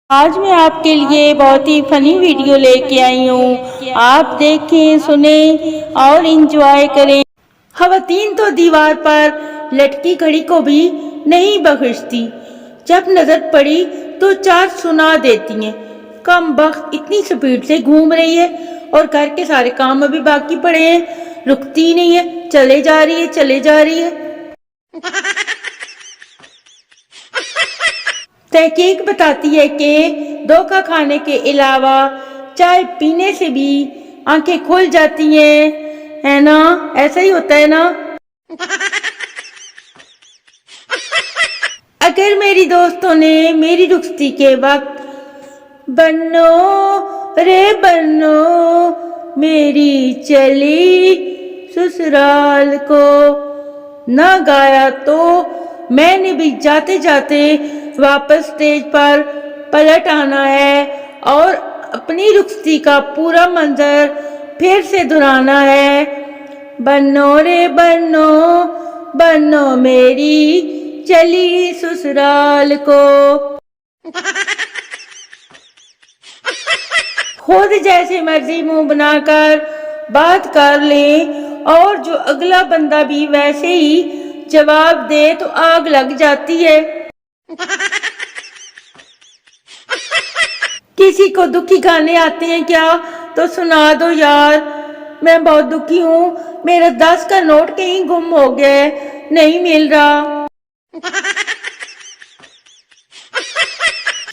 آج میں آپ کے لیے بہت ہی فنی ویڈیو لے کے آئی ہوں. آپ دیکھیں، سنیں اور انجوائے کریں. خواتین تو دیوار پر لٹکی گھڑی کو بھی نہیں بخشتی. جب نظر پڑی تو چار سنا دیتی ہیں. کم بخت اتنی سپیڈ سے گھوم رہی ہے اور گھر کے سارے کام ابھی باقی پڑے ہیں. رکتی نہیں ہے، چلے جا رہی ہے. تحقیق بتاتی ہے کہ دھوکہ کھانے کے علاوہ چائے پینے سے بھی آنکھیں کھل جاتی ہیں، ہے نا؟ ایسا ہی ہوتا ہے نا؟ اگر میری دوستوں نے میری رخصتی کے وقت بنو رے بنو میری چلی سسرال کو نہ گایا تو میں نے بھی جاتے جاتے واپس سٹیج پر پلٹ آنا ہے اور اپنی رخصتی کا پورا منظر پھر سے دہرانا ہے. بنو رے بنو بنو میری چلی سسرال کو. خود جیسے مرضی منہ بنا کر بات کر لیں اور جو اگلا بندہ بھی ویسے ہی جواب دے تو آگ لگ جاتی ہے. کسی کو دکھی گانے آتے ہیں کیا؟ تو سنا دو یار. میں بہت دکھی ہوں. میرا 10 کا نوٹ کہیں گم ہو گیا ہے، نہیں مل رہا.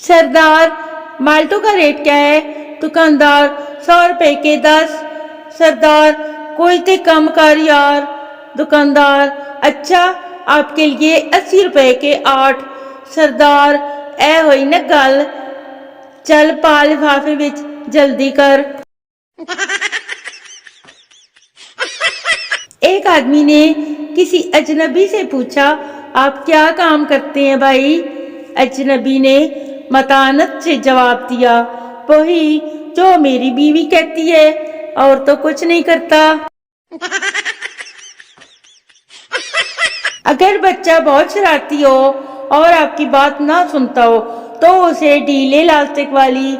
سردار مالٹو کا ریٹ کیا ہے؟ دکاندار 100 روپے کے 10. سردار کوئی تے کم کر یار. دکاندار اچھا آپ کے لیے 80 روپے کے 8. سردار اے ہوئی نا گل، چل پا لفافے وچ جلدی کر. ایک آدمی نے کسی اجنبی سے پوچھا آپ کیا کام کرتے ہیں بھائی؟ اجنبی نے متانت سے جواب دیا وہی جو میری بیوی کہتی ہے، اور تو کچھ نہیں کرتا. اگر بچہ بہت شرارتی ہو اور آپ کی بات نہ سنتا ہو تو اسے ڈھیلے لاسٹک والی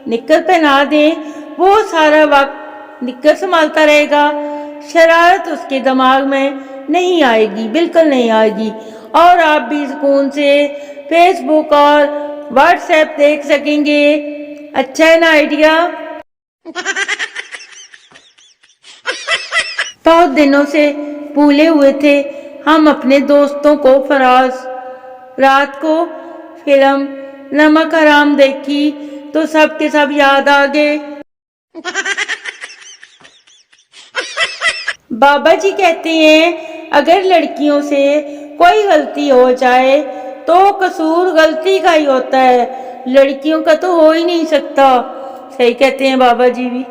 نکر پہنا دیں. وہ سارا وقت نکر سنبھالتا رہے گا. شرارت اس کے دماغ میں نہیں آئے گی، بالکل نہیں آئے گی، اور آپ بھی سکون سے فیس بک اور واٹس ایپ دیکھ سکیں گے. اچھا ہے نا آئیڈیا؟ بہت دنوں سے بھولے ہوئے تھے ہم اپنے دوستوں کو فراز. رات کو فلم نمک حرام دیکھی تو سب کے سب یاد آ گئے. بابا جی کہتے ہیں اگر لڑکیوں سے کوئی غلطی ہو جائے تو قصور غلطی کا ہی ہوتا ہے، لڑکیوں کا تو ہو ہی نہیں سکتا. صحیح کہتے ہیں بابا جی بھی.